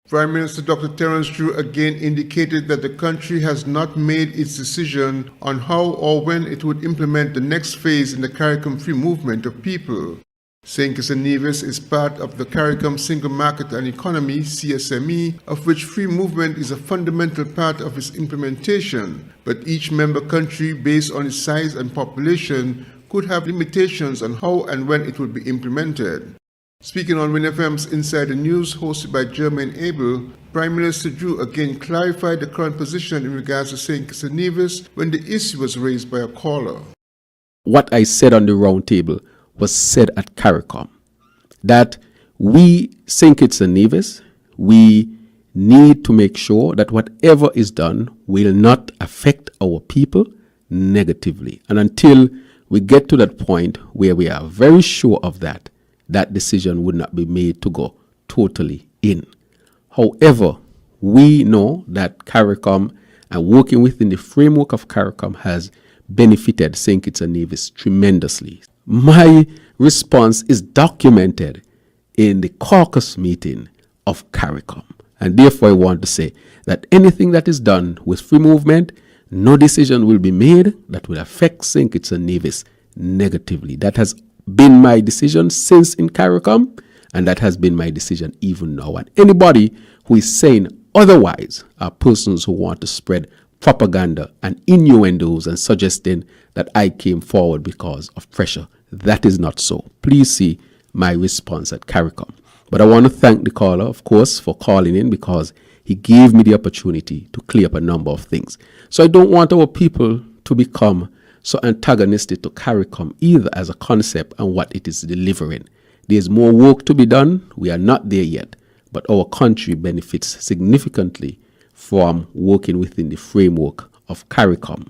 Prime Minister Dr. Terence Drew again indicated that the country has not made its decision on how or when it would implement the next phase in the CARICOM free movement of people. St. Kitts and Nevis is part of the CARICOM Single Market and Economy, CSME, of which free movement is a fundamental part of its implementation, but each member country, based on its size and population, could have limitations on how and when it would be implemented. Speaking on WinFM's Inside the News, hosted by Jermaine Abel, Prime Minister Drew again clarified the current position in regards to St. Kitts and Nevis when the issue was raised by a caller. What I said on the round table was said at CARICOM, that we, St. Kitts and Nevis, we need to make sure that whatever is done will not affect our people negatively. And until we get to that point where we are very sure of that, that decision would not be made to go totally in. However, we know that CARICOM and working within the framework of CARICOM has benefited St. Kitts and Nevis tremendously. My response is documented in the caucus meeting of CARICOM. And therefore I want to say that anything that is done with free movement, no decision will be made that will affect St. Kitts and Nevis negatively. That has been my decision since in CARICOM, and that has been my decision even now. And anybody who is saying otherwise are persons who want to spread propaganda and innuendos and suggesting that I came forward because of pressure. That is not so. Please see my response at CARICOM. But I want to thank the caller, of course, for calling in because he gave me the opportunity to clear up a number of things. So I don't want our people to become so antagonistic to CARICOM either as a concept and what it is delivering. There's more work to be done. We are not there yet, but our country benefits significantly from working within the framework of CARICOM,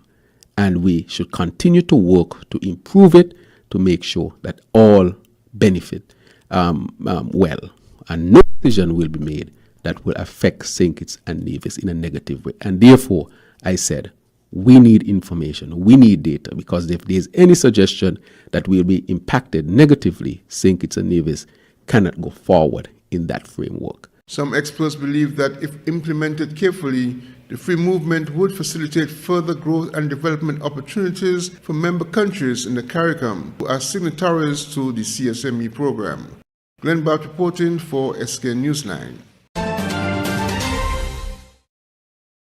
and we should continue to work to improve it to make sure that all benefit well, and no decision will be made that will affect St. Kitts and Nevis in a negative way. And therefore, I said, we need information, we need data, because if there's any suggestion that will be impacted negatively, St. Kitts and Nevis cannot go forward in that framework. Some experts believe that if implemented carefully, the free movement would facilitate further growth and development opportunities for member countries in the CARICOM who are signatories to the CSME program. Glenn Barth reporting for SK Newsline.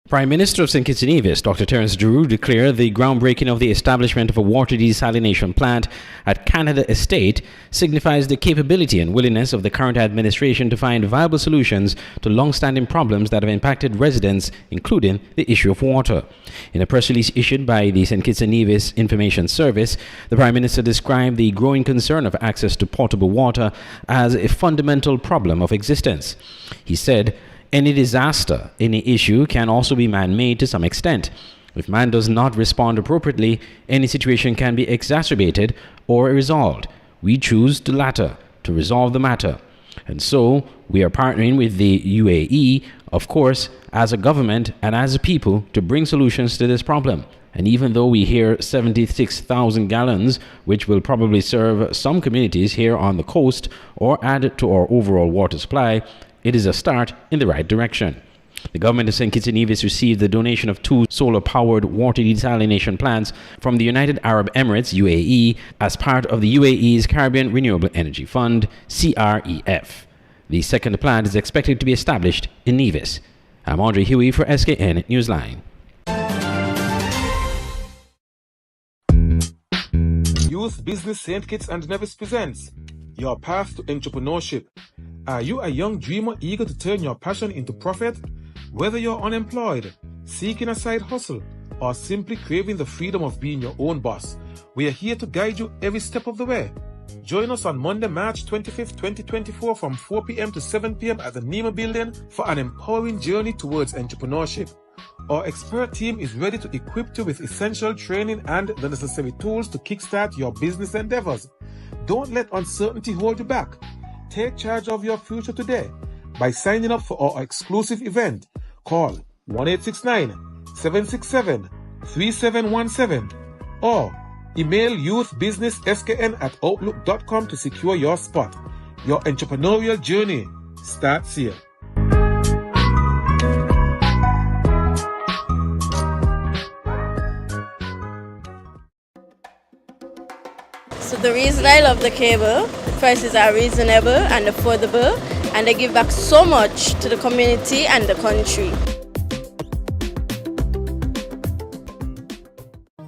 Prime Minister of St. Kitts and Nevis, Dr. Terence Drew, declared the groundbreaking of the establishment of a water desalination plant at Canada Estate signifies the capability and willingness of the current administration to find viable solutions to long-standing problems that have impacted residents, including the issue of water. In a press release issued by the St. Kitts and Nevis Information Service, the Prime Minister described the growing concern of access to potable water as a fundamental problem of existence. He said, "Any disaster, any issue can also be man-made to some extent. If man does not respond appropriately, any situation can be exacerbated or resolved. We choose the latter, to resolve the matter. And so, we are partnering with the UAE, of course, as a government and as a people to bring solutions to this problem. And even though we hear 76,000 gallons, which will probably serve some communities here on the coast or add to our overall water supply, it is a start in the right direction." The government of St. Kitts and Nevis received the donation of 2 solar-powered water desalination plants from the United Arab Emirates, UAE, as part of the UAE's Caribbean Renewable Energy Fund, CREF. The second plant is expected to be established in Nevis. I'm Andre Huey for SKN Newsline. Youth Business St. Kitts and Nevis presents Your Path to Entrepreneurship. Are you a young dreamer eager to turn your passion into profit? Whether you're unemployed, seeking a side hustle, or simply craving the freedom of being your own boss, we are here to guide you every step of the way. Join us on Monday, March 25th, 2024 from 4 p.m. to 7 p.m. at the Nima Building for an empowering journey towards entrepreneurship. Our expert team is ready to equip you with essential training and the necessary tools to kickstart your business endeavors. Don't let uncertainty hold you back. Take charge of your future today by signing up for our exclusive event. Call 1-869-767-3717 or email youthbusinessskn@outlook.com to secure your spot. Your entrepreneurial journey starts here. The reason I love the cable, the prices are reasonable and affordable, and they give back so much to the community and the country.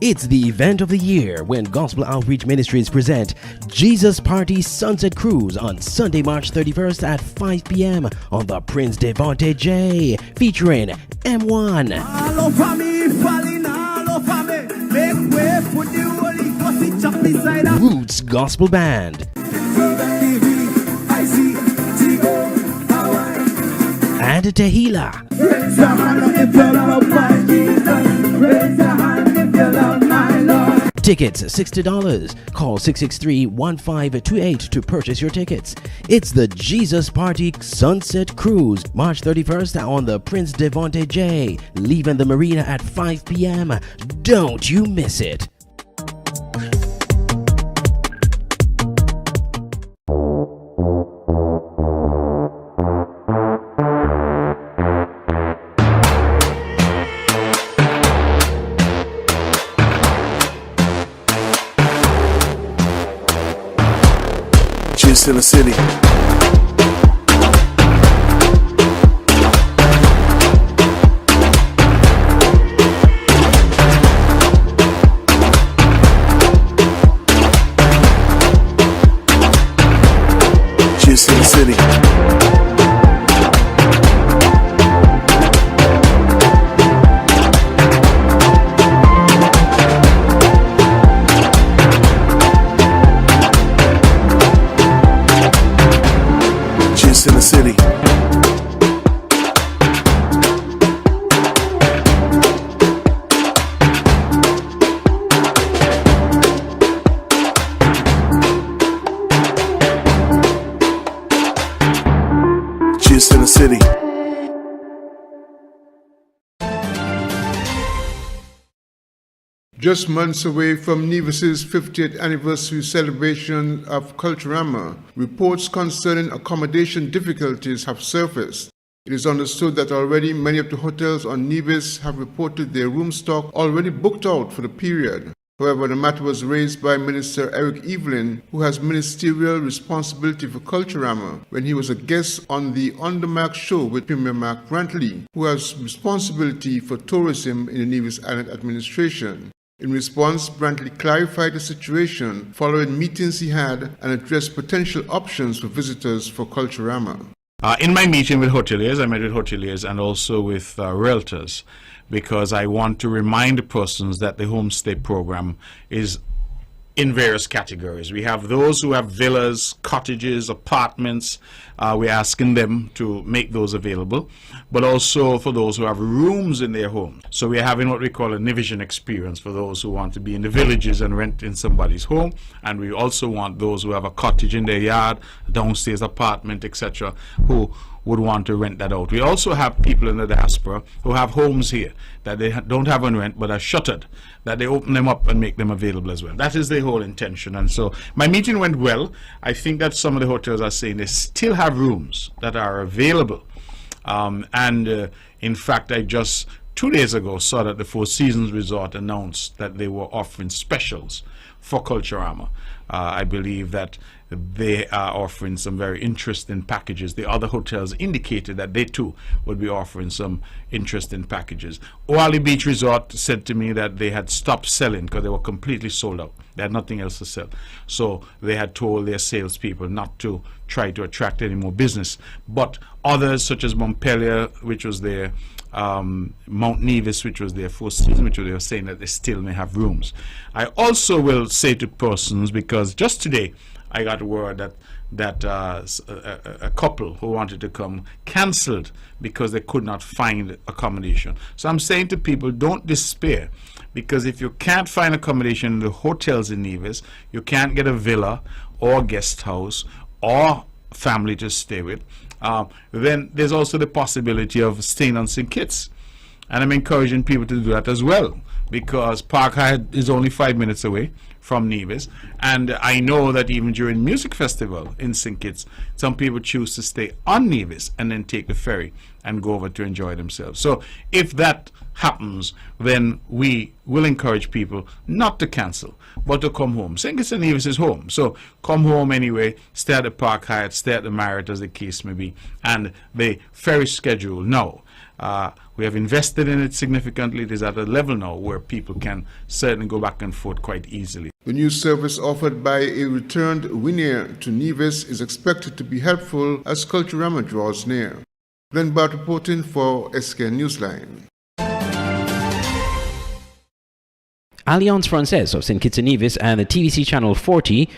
It's the event of the year when Gospel Outreach Ministries present Jesus Party Sunset Cruise on Sunday, March 31st at 5 p.m. on the Prince Devontae J, featuring M1, Roots Gospel Band, and Tehila. Tickets $60. Call 663-1528 to purchase your tickets. It's the Jesus Party Sunset Cruise, March 31st on the Prince Devontae J, leaving the marina at 5 p.m. Don't you miss it. In the city. Just in the city. In the city. Just in the city. Just months away from Nevis's 50th anniversary celebration of Culturama, reports concerning accommodation difficulties have surfaced. It is understood that already many of the hotels on Nevis have reported their room stock already booked out for the period. However, the matter was raised by Minister Eric Evelyn, who has ministerial responsibility for Culturama, when he was a guest on the Undermark show with Premier Mark Brantley, who has responsibility for tourism in the Nevis Island administration. In response, Brantley clarified the situation following meetings he had and addressed potential options for visitors for Culturama. In my meeting with hoteliers, I met with hoteliers and also with realtors, because I want to remind persons that the homestay program is in various categories. We have those who have villas, cottages, apartments. We're asking them to make those available, but also for those who have rooms in their home. So we're having what we call a Nivision experience for those who want to be in the villages and rent in somebody's home. And we also want those who have a cottage in their yard, downstairs apartment, etc., who would want to rent that out. We also have people in the diaspora who have homes here that they don't have on rent but are shuttered, that they open them up and make them available as well. That is the whole intention. And so my meeting went well. I think that some of the hotels are saying they still have rooms that are available. In fact, I just 2 days ago saw that the Four Seasons Resort announced that they were offering specials for Culturama. I believe that they are offering some very interesting packages. The other hotels indicated that they too would be offering some interesting packages. Oali Beach Resort said to me that they had stopped selling because they were completely sold out. They had nothing else to sell. So they had told their salespeople not to try to attract any more business. But others, such as Montpelier, which was their Mount Nevis, which was their Four Seasons, which they were saying that they still may have rooms. I also will say to persons, because just today I got word that a couple who wanted to come canceled because they could not find accommodation. So I'm saying to people, don't despair, because if you can't find accommodation in the hotels in Nevis, you can't get a villa or guest house or family to stay with, then there's also the possibility of staying on St. Kitts. And I'm encouraging people to do that as well. because Park Hyatt is only 5 minutes away from Nevis, and I know that even during music festival in St. Kitts, some people choose to stay on Nevis and then take the ferry and go over to enjoy themselves. So if that happens, then we will encourage people not to cancel, but to come home. St. Kitts and Nevis is home, so come home anyway, stay at the Park Hyatt, stay at the Marriott, as the case may be. And the ferry schedule now, we have invested in it significantly. It is at a level now where people can certainly go back and forth quite easily. The new service offered by a returned Winner to Nevis is expected to be helpful as Culturama draws near. Glenn Bart reporting for SKN Newsline. Alliance Francaise of St. Kitts and Nevis and the TVC Channel 40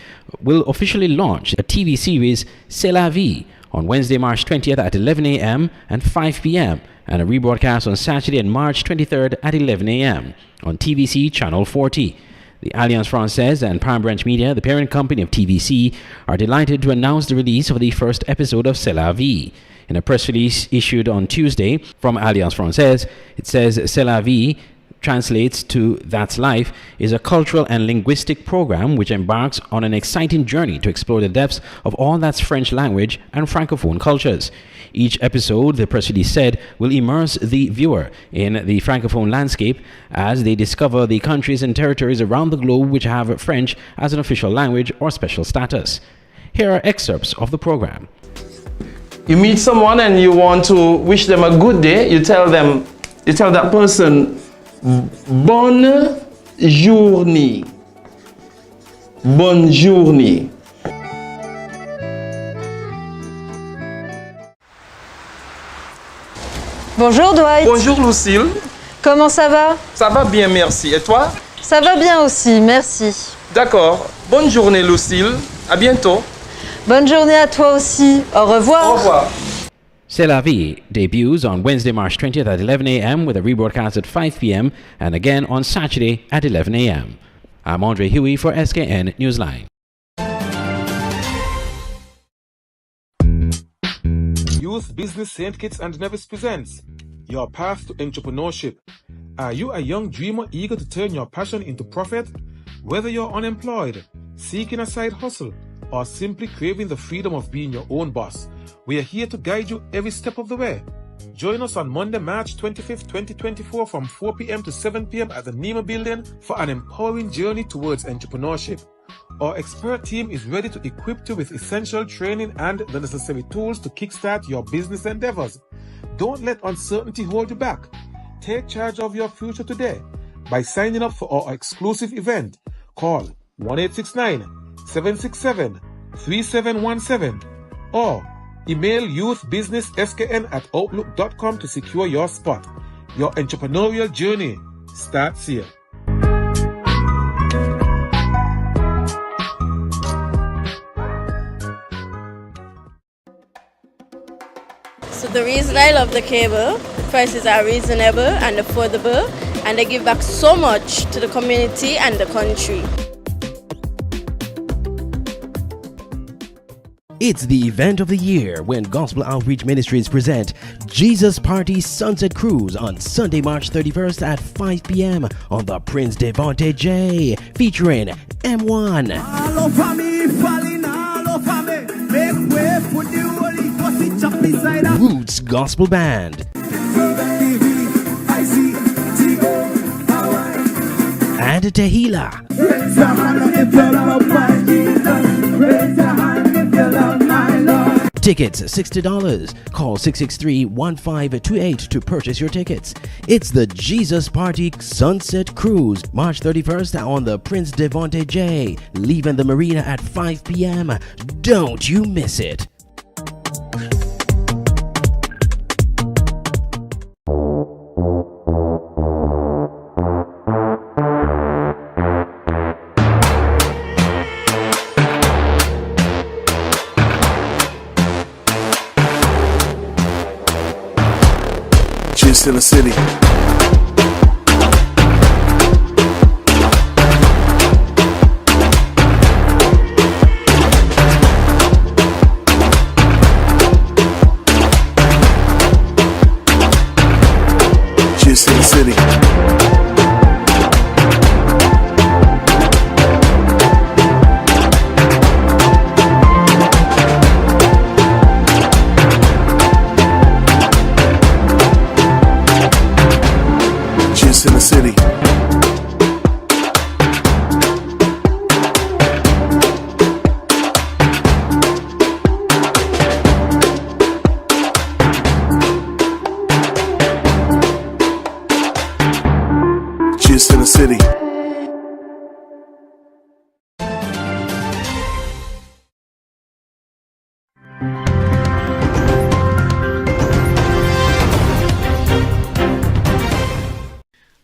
will officially launch a TV series C'est la vie on Wednesday, March 20th at 11 a.m. and 5 p.m. and a rebroadcast on Saturday, March 23rd at 11 a.m. on TVC Channel 40. The Alliance Francaise and Palm Branch Media, the parent company of TVC, are delighted to announce the release of the first episode of C'est la vie. In a press release issued on Tuesday from Alliance Francaise, it says C'est la vie translates to That's Life, is a cultural and linguistic program which embarks on an exciting journey to explore the depths of all that's French language and Francophone cultures. Each episode, the press release said, will immerse the viewer in the Francophone landscape as they discover the countries and territories around the globe which have French as an official language or special status. Here are excerpts of the program. You meet someone and you want to wish them a good day, you tell that person, bonne journée. Bonne journée. Bonjour Dwight. Bonjour Lucille. Comment ça va? Ça va bien, merci. Et toi? Ça va bien aussi, merci. D'accord. Bonne journée Lucille. À bientôt. Bonne journée à toi aussi. Au revoir. Au revoir. C'est la vie debuts on Wednesday, March 20th at 11 a.m. with a rebroadcast at 5 p.m. and again on Saturday at 11 a.m. I'm Andre Huey for SKN Newsline. Youth Business St. Kitts and Nevis presents Your Path to Entrepreneurship. Are you a young dreamer eager to turn your passion into profit? Whether you're unemployed, seeking a side hustle, or simply craving the freedom of being your own boss, we are here to guide you every step of the way. Join us on Monday, March 25th, 2024 from 4 p.m. to 7 p.m. at the Nima Building for an empowering journey towards entrepreneurship. Our expert team is ready to equip you with essential training and the necessary tools to kickstart your business endeavors. Don't let uncertainty hold you back. Take charge of your future today by signing up for our exclusive event. Call 1-869-767-3717 or email youthbusinessskn@outlook.com to secure your spot. Your entrepreneurial journey starts here. So the reason I love the cable, the prices are reasonable and affordable, and they give back so much to the community and the country. It's the event of the year when Gospel Outreach Ministries present Jesus Party Sunset Cruise on Sunday, March 31st at 5 p.m. on the Prince Devontae J, featuring M1, Roots Gospel Band, and Tehila. Tickets $60. Call 663-1528 to purchase your tickets. It's the Jesus Party Sunset Cruise, March 31st on the Prince Devontae J, leaving the marina at 5 p.m. Don't you miss it. Just in the city. Just in the city.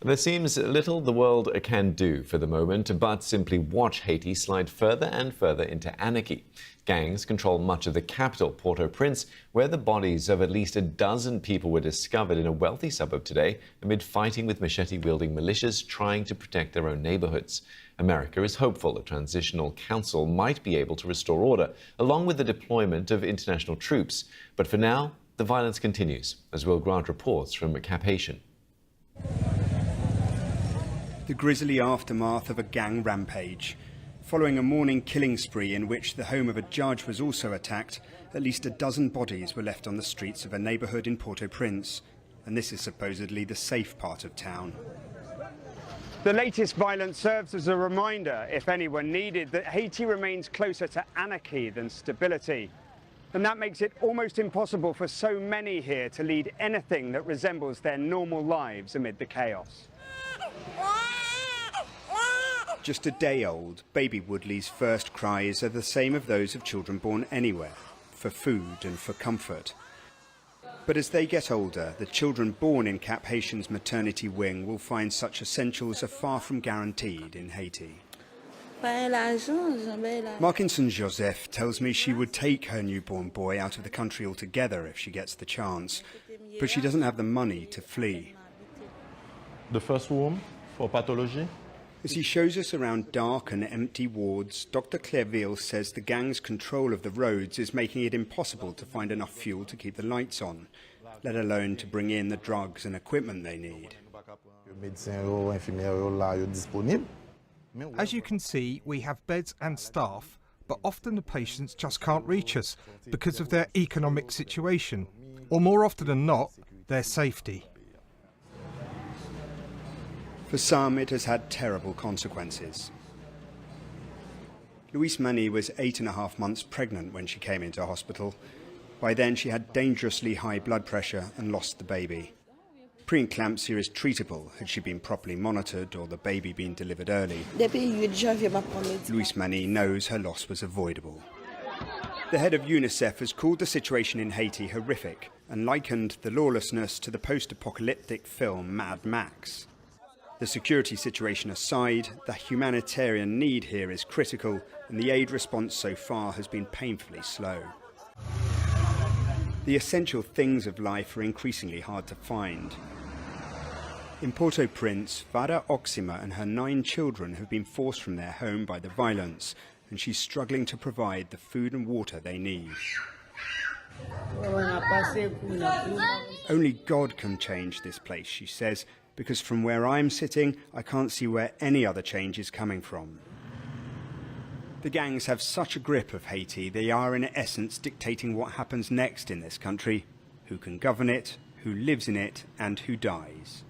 There seems little the world can do for the moment, but simply watch Haiti slide further and further into anarchy. Gangs control much of the capital, Port-au-Prince, where the bodies of at least a dozen people were discovered in a wealthy suburb today amid fighting with machete-wielding militias trying to protect their own neighborhoods. America is hopeful a transitional council might be able to restore order, along with the deployment of international troops. But for now, the violence continues, as Will Grant reports from Cap Haitian. The grisly aftermath of a gang rampage. Following a morning killing spree in which the home of a judge was also attacked, at least a dozen bodies were left on the streets of a neighbourhood in Port-au-Prince. And this is supposedly the safe part of town. The latest violence serves as a reminder, if anyone needed, that Haiti remains closer to anarchy than stability. And that makes it almost impossible for so many here to lead anything that resembles their normal lives amid the chaos. Just a day old, baby Woodley's first cries are the same of those of children born anywhere, for food and for comfort. But as they get older, the children born in Cap Haitian's maternity wing will find such essentials are far from guaranteed in Haiti. Markinson Joseph tells me she would take her newborn boy out of the country altogether if she gets the chance, but she doesn't have the money to flee. The first room for pathology. As he shows us around dark and empty wards, Dr. Clairville says the gang's control of the roads is making it impossible to find enough fuel to keep the lights on, let alone to bring in the drugs and equipment they need. As you can see, we have beds and staff, but often the patients just can't reach us because of their economic situation, or more often than not, their safety. For some, it has had terrible consequences. Louise Mani was 8.5 months pregnant when she came into hospital. By then, she had dangerously high blood pressure and lost the baby. Preeclampsia is treatable had she been properly monitored or the baby been delivered early. Louise Mani knows her loss was avoidable. The head of UNICEF has called the situation in Haiti horrific and likened the lawlessness to the post-apocalyptic film Mad Max. The security situation aside, the humanitarian need here is critical, and the aid response so far has been painfully slow. The essential things of life are increasingly hard to find. In Port-au-Prince, Vada Oxima and her 9 children have been forced from their home by the violence, and she's struggling to provide the food and water they need. Only God can change this place, she says, because from where I'm sitting, I can't see where any other change is coming from. The gangs have such a grip of Haiti, they are in essence dictating what happens next in this country, who can govern it, who lives in it, and who dies.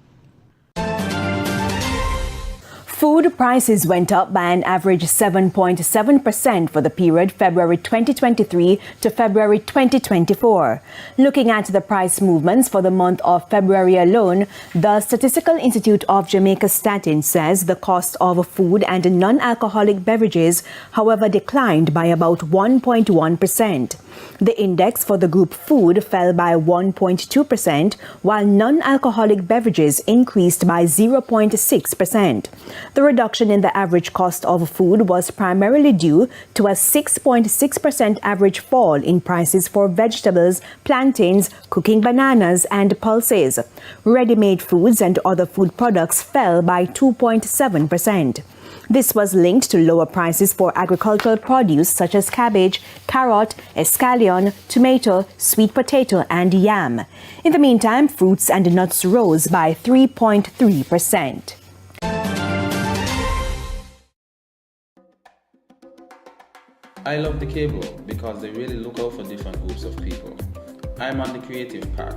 Food prices went up by an average 7.7% for the period February 2023 to February 2024. Looking at the price movements for the month of February alone, the Statistical Institute of Jamaica Statin says the cost of food and non-alcoholic beverages, however, declined by about 1.1%. The index for the group food fell by 1.2%, while non-alcoholic beverages increased by 0.6%. The reduction in the average cost of food was primarily due to a 6.6% average fall in prices for vegetables, plantains, cooking bananas, and pulses. Ready-made foods and other food products fell by 2.7%. This was linked to lower prices for agricultural produce such as cabbage, carrot, escallion, tomato, sweet potato, and yam. In the meantime, fruits and nuts rose by 3.3%. I love the cable because they really look out for different groups of people. I'm on the creative pack,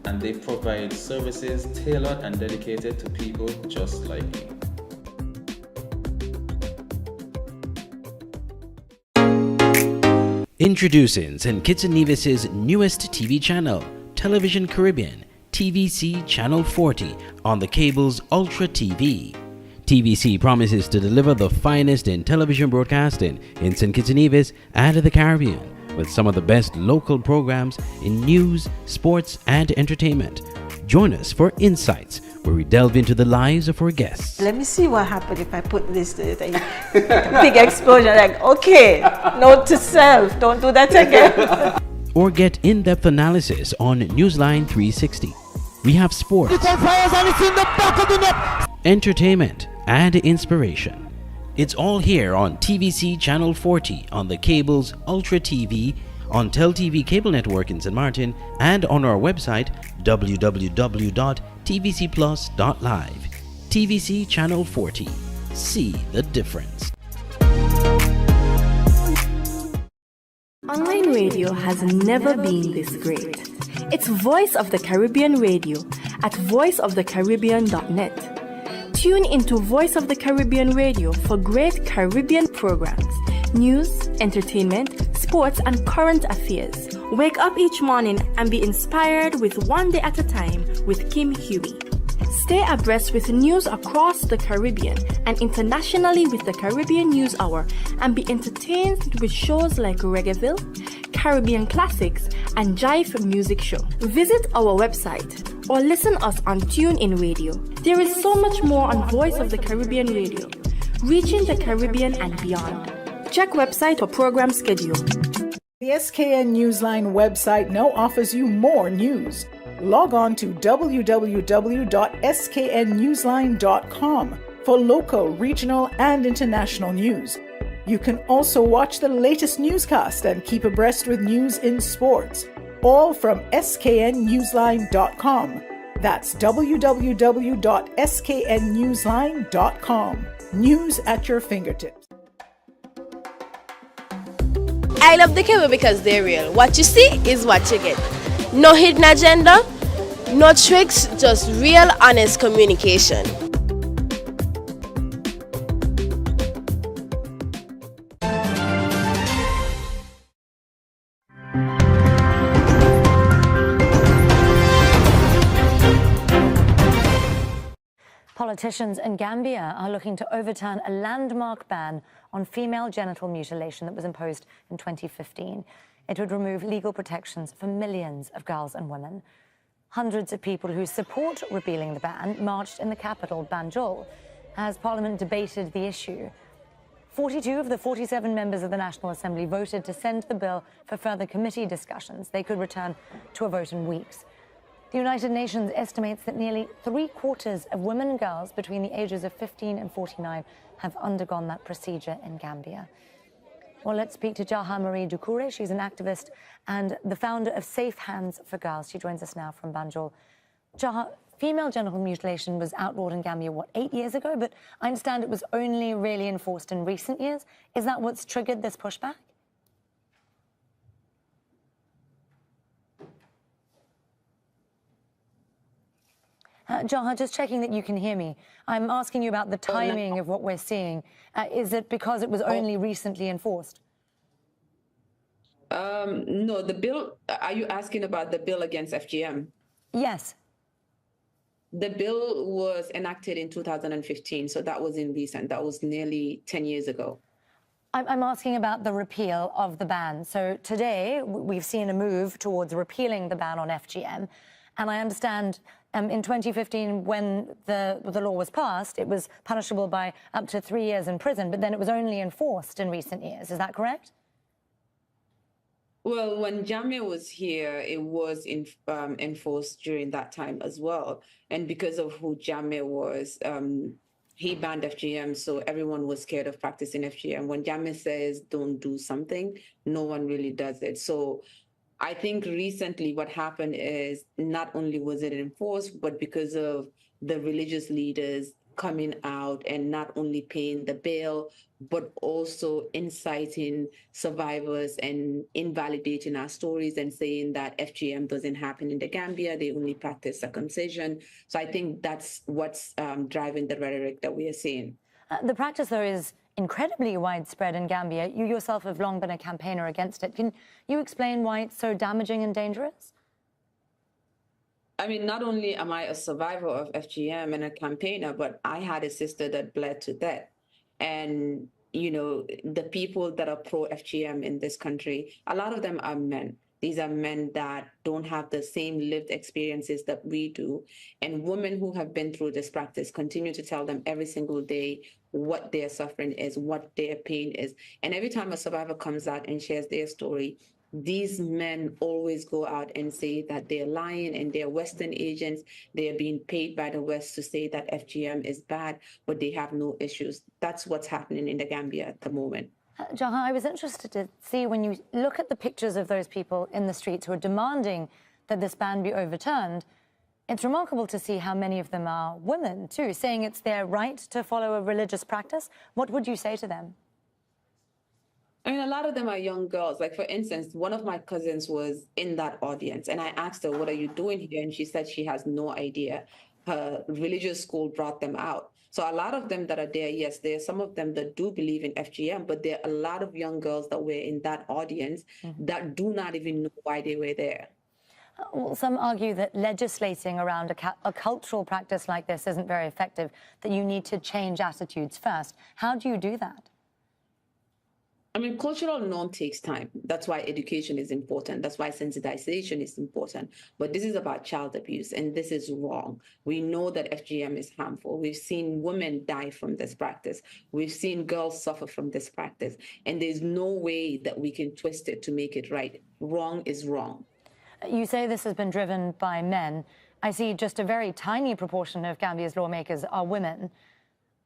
and they provide services tailored and dedicated to people just like me. Introducing St. Kitts and Nevis's newest TV channel, Television Caribbean, TVC Channel 40, on the cable's Ultra TV. TVC promises to deliver the finest in television broadcasting in St. Kitts and Nevis and the Caribbean. with some of the best local programs in news, sports, and entertainment. Join us for Insights, where we delve into the lives of our guests. Let me see what happened if I put this to big explosion. Like, okay, note to self, don't do that again. Or get in-depth analysis on Newsline 360. We have sports, entertainment, and inspiration. It's all here on TVC Channel 40 on the cables Ultra TV, on Tel TV cable network in St. Martin, and on our website www.tvcplus.live. TVC Channel 40. See the difference. Online radio has never been this great. It's Voice of the Caribbean Radio at voiceofthecaribbean.net. Tune into Voice of the Caribbean Radio for great Caribbean programs, news, entertainment, sports, and current affairs. Wake up each morning and be inspired with One Day at a Time with Kim Huey. Stay abreast with news across the Caribbean and internationally with the Caribbean News Hour, and be entertained with shows like Reggaeville, Caribbean Classics, and Jive Music Show. Visit our website or listen us on TuneIn Radio. There is so much more on Voice of the Caribbean Radio, reaching the Caribbean and beyond. Check website for program schedule. The SKN Newsline website now offers you more news. Log on to www.sknnewsline.com for local, regional, and international news. You can also watch the latest newscast and keep abreast with news in sports, all from sknnewsline.com. That's www.sknnewsline.com. News at your fingertips. I love the cable because they're real. What you see is what you get. No hidden agenda, no tricks, just real, honest communication. Politicians in Gambia are looking to overturn a landmark ban on female genital mutilation that was imposed in 2015. It would remove legal protections for millions of girls and women. Hundreds of people who support repealing the ban marched in the capital, Banjul, as Parliament debated the issue. 42 of the 47 members of the National Assembly voted to send the bill for further committee discussions. They could return to a vote in weeks. The United Nations estimates that nearly 3/4 of women and girls between the ages of 15 and 49 have undergone that procedure in Gambia. Well, let's speak to Jaha Marie Dukure. She's an activist and the founder of Safe Hands for Girls. She joins us now from Banjul. Jaha, female genital mutilation was outlawed in Gambia, 8 years ago? But I understand it was only really enforced in recent years. Is that what's triggered this pushback? Jaha, just checking that you can hear me. I'm asking you about the timing of what we're seeing. Is it because it was only recently enforced? No, the bill, are you asking about the bill against FGM? Yes. The bill was enacted in 2015, so that was in recent. That was nearly 10 years ago. I'm asking about the repeal of the ban. So today, we've seen a move towards repealing the ban on FGM. And I understand in 2015, when the law was passed, it was punishable by up to 3 years in prison, but then it was only enforced in recent years. Is that correct? Well, when Jammeh was here, it was enforced during that time as well. And because of who Jammeh was, he banned FGM, so everyone was scared of practicing FGM. When Jammeh says don't do something, no one really does it. So I think recently what happened is not only was it enforced, but because of the religious leaders coming out and not only paying the bail, but also inciting survivors and invalidating our stories and saying that FGM doesn't happen in the Gambia, they only practice circumcision. So I think that's what's driving the rhetoric that we are seeing. The practice, though, is incredibly widespread in Gambia. You yourself have long been a campaigner against it. Can you explain why it's so damaging and dangerous? I mean, not only am I a survivor of FGM and a campaigner, but I had a sister that bled to death. And the people that are pro-FGM in this country, a lot of them are men. These are men that don't have the same lived experiences that we do. And women who have been through this practice continue to tell them every single day what their suffering is, what their pain is. And every time a survivor comes out and shares their story, these men always go out and say that they're lying and they're Western agents. They're being paid by the West to say that FGM is bad, but they have no issues. That's what's happening in the Gambia at the moment. Jaha, I was interested to see, when you look at the pictures of those people in the streets who are demanding that this ban be overturned, it's remarkable to see how many of them are women, too, saying it's their right to follow a religious practice. What would you say to them? I mean, a lot of them are young girls. Like, for instance, one of my cousins was in that audience, and I asked her, what are you doing here? And she said she has no idea. Her religious school brought them out. So a lot of them that are there, yes, there are some of them that do believe in FGM, but there are a lot of young girls that were in that audience that do not even know why they were there. Well, some argue that legislating around a cultural practice like this isn't very effective, that you need to change attitudes first. How do you do that? I mean, cultural norm takes time. That's why education is important. That's why sensitization is important. But this is about child abuse, and this is wrong. We know that FGM is harmful. We've seen women die from this practice. We've seen girls suffer from this practice. And there's no way that we can twist it to make it right. Wrong is wrong. You say this has been driven by men. I see just a very tiny proportion of Gambia's lawmakers are women.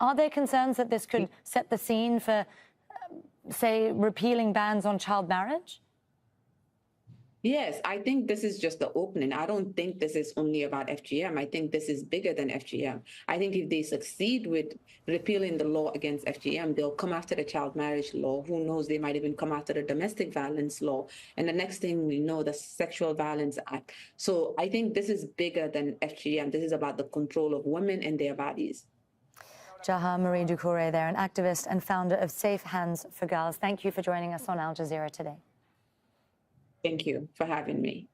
Are there concerns that this could set the scene for, say, repealing bans on child marriage? Yes, I think this is just the opening. I don't think this is only about FGM. I think this is bigger than FGM. I think if they succeed with repealing the law against FGM, they'll come after the child marriage law. Who knows, they might even come after the domestic violence law. And the next thing we know, the Sexual Violence Act. So I think this is bigger than FGM. This is about the control of women and their bodies. Jaha Marie Doucouré there, an activist and founder of Safe Hands for Girls. Thank you for joining us on Al Jazeera today. Thank you for having me.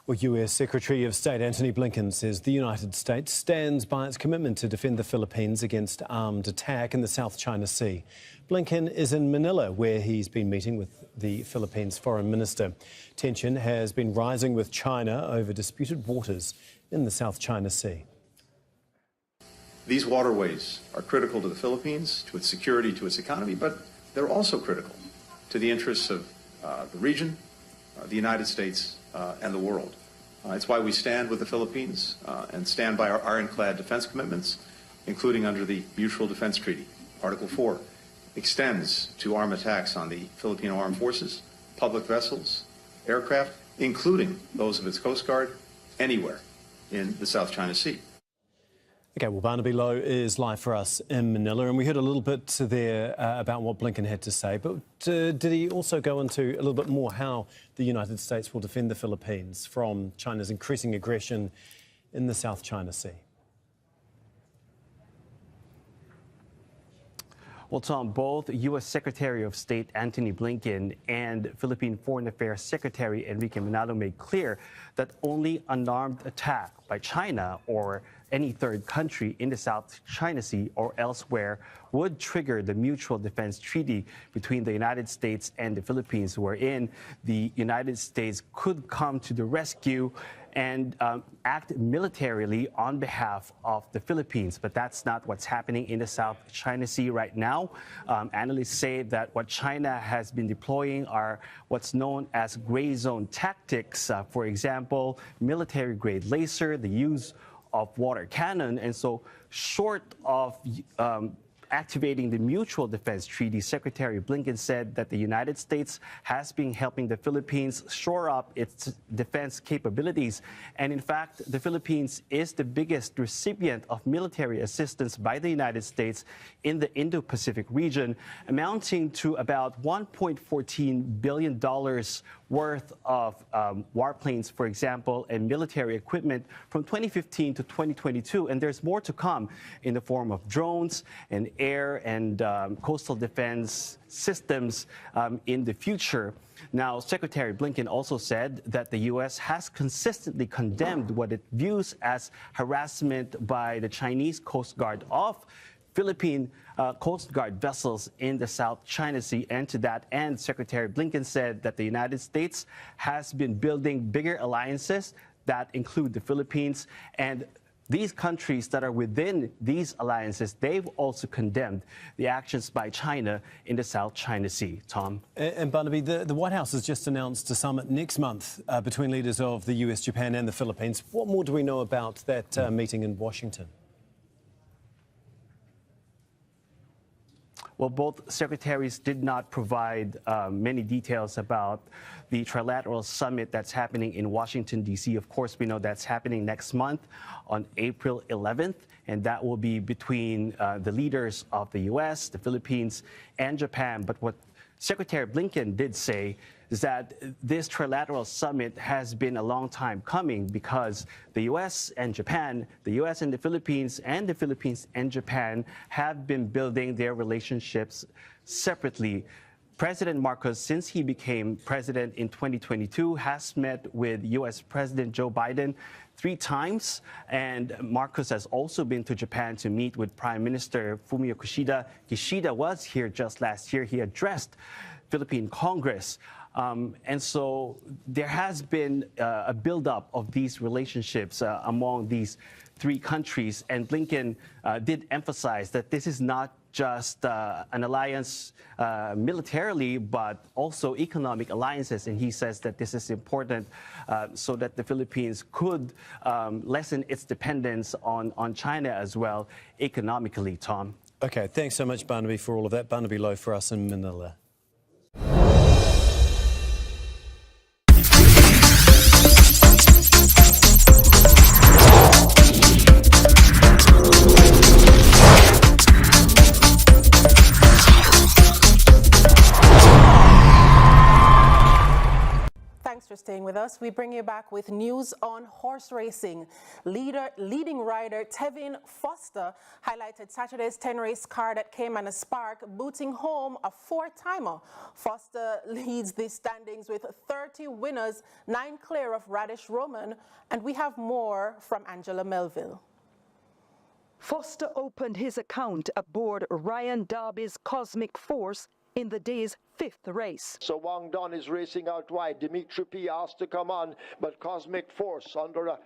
Well, U.S. Secretary of State Antony Blinken says the United States stands by its commitment to defend the Philippines against armed attack in the South China Sea. Blinken is in Manila, where he's been meeting with the Philippines Foreign Minister. Tension has been rising with China over disputed waters in the South China Sea. These waterways are critical to the Philippines, to its security, to its economy, but they're also critical to the interests of the region, the United States, and the world. It's why we stand with the Philippines and stand by our ironclad defense commitments, including under the Mutual Defense Treaty. Article 4 extends to armed attacks on the Filipino Armed Forces, public vessels, aircraft, including those of its Coast Guard, anywhere in the South China Sea. Okay, well, Barnaby Lowe is live for us in Manila, and we heard a little bit there about what Blinken had to say, but did he also go into a little bit more how the United States will defend the Philippines from China's increasing aggression in the South China Sea? Well, Tom, both U.S. Secretary of State Antony Blinken and Philippine Foreign Affairs Secretary Enrique Manalo made clear that only unarmed attack by China or any third country in the South China Sea or elsewhere would trigger the Mutual Defense Treaty between the United States and the Philippines, wherein the United States could come to the rescue and act militarily on behalf of the Philippines. But that's not what's happening in the South China Sea right now. Analysts say that what China has been deploying are what's known as gray zone tactics. For example, military-grade laser, the use of water cannon. And so short of activating the Mutual Defense Treaty, Secretary Blinken said that the United States has been helping the Philippines shore up its defense capabilities. And in fact, the Philippines is the biggest recipient of military assistance by the United States in the Indo-Pacific region, amounting to about $1.14 billion worth of warplanes, for example, and military equipment from 2015 to 2022. And there's more to come in the form of drones and air and coastal defense systems in the future. Now, Secretary Blinken also said that the U.S. has consistently condemned what it views as harassment by the Chinese Coast Guard of Philippine Coast Guard vessels in the South China Sea. And to that end, Secretary Blinken said that the United States has been building bigger alliances that include the Philippines, and these countries that are within these alliances, they've also condemned the actions by China in the South China Sea. Tom? And Barnaby, the White House has just announced a summit next month between leaders of the US, Japan and the Philippines. What more do we know about that meeting in Washington? Well, both secretaries did not provide many details about the trilateral summit that's happening in Washington, D.C. Of course, we know that's happening next month on April 11th, and that will be between the leaders of the U.S., the Philippines, and Japan. But what Secretary Blinken did say is that this trilateral summit has been a long time coming because the U.S. and Japan, the U.S. and the Philippines and Japan have been building their relationships separately. President Marcos, since he became president in 2022, has met with U.S. President Joe Biden 3 times, and Marcos has also been to Japan to meet with Prime Minister Fumio Kishida. Kishida was here just last year. He addressed Philippine Congress. And so there has been a buildup of these relationships among these 3 countries. And Blinken did emphasize that this is not just an alliance militarily, but also economic alliances. And he says that this is important so that the Philippines could lessen its dependence on China as well economically, Tom. OK, thanks so much, Barnaby, for all of that. Barnaby Lowe for us in Manila. For staying with us, we bring you back with news on horse racing. Leading rider Tevin Foster highlighted Saturday's 10-race card at Cayman Spark, booting home a 4-timer. Foster leads the standings with 30 winners, 9 clear of Radish Roman, and we have more from Angela Melville. Foster opened his account aboard Ryan Darby's Cosmic Force in the day's 5th race. So Wang Don is racing out wide. Dimitri P asked to come on, but Cosmic Force under a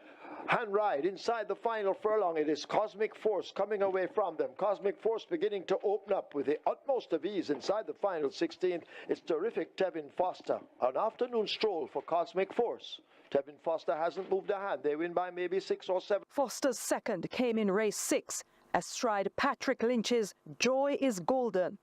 hand ride inside the final furlong. It is Cosmic Force coming away from them. Cosmic Force beginning to open up with the utmost of ease inside the final 16th. It's terrific Tevin Foster. An afternoon stroll for Cosmic Force. Tevin Foster hasn't moved a hand. They win by maybe 6 or 7. Foster's second came in race 6, astride Patrick Lynch's Joy is Golden.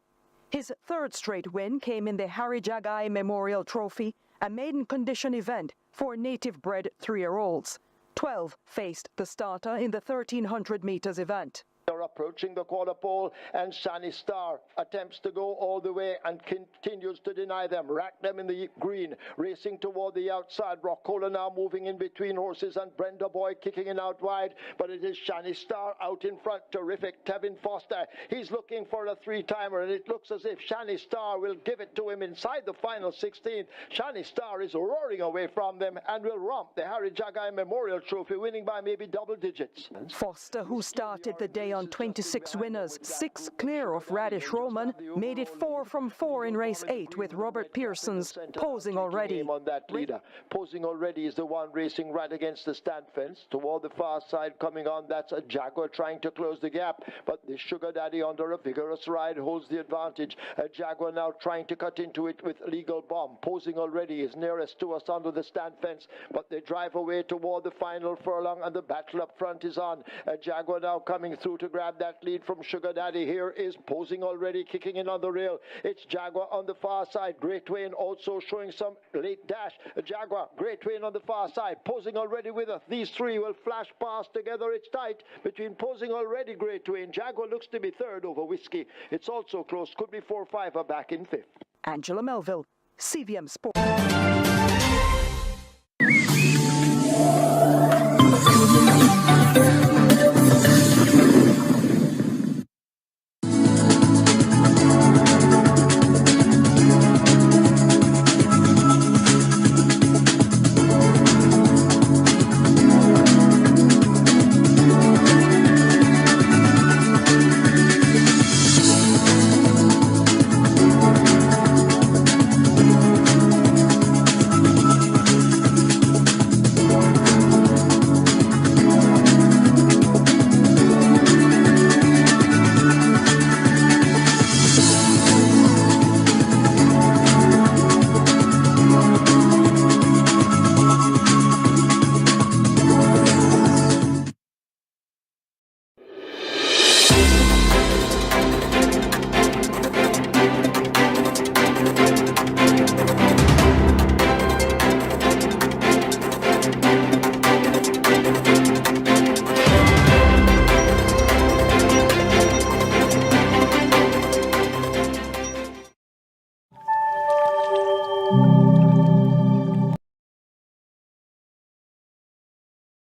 His 3rd straight win came in the Harry Jagai Memorial Trophy, a maiden condition event for native-bred 3-year-olds. 12 faced the starter in the 1,300 meters event. They're approaching the quarter pole, and Shani Star attempts to go all the way and continues to deny them, rack them in the green, racing toward the outside. Rockola now moving in between horses, and Brenda Boy kicking in out wide, but it is Shani Star out in front. Terrific Tevin Foster. He's looking for a 3-timer, and it looks as if Shani Star will give it to him inside the final 16. Shani Star is roaring away from them and will romp the Harry Jagai Memorial Trophy, winning by maybe double digits. Foster, who started the day on 26 winners, 6 clear of Radish Roman, made it 4 from 4 in race 8 with Robert Pearson's Posing Already. On that leader. Posing Already is the one racing right against the stand fence. Toward the far side coming on, that's a Jaguar trying to close the gap, but the Sugar Daddy under a vigorous ride holds the advantage. A Jaguar now trying to cut into it with Legal Bomb. Posing Already is nearest to us under the stand fence, but they drive away toward the final furlong, and the battle up front is on. A Jaguar now coming through to grab that lead from Sugar Daddy. Here is Posing Already kicking in on the rail. It's Jaguar on the far side. Great Wayne also showing some late dash. Jaguar, Great Wayne on the far side. Posing Already with us. These 3 will flash past together. It's tight between Posing Already, Great Wayne. Jaguar looks to be 3rd over Whiskey. It's also close. Could be 4-5 are back in 5th. Angela Melville, CVM Sports.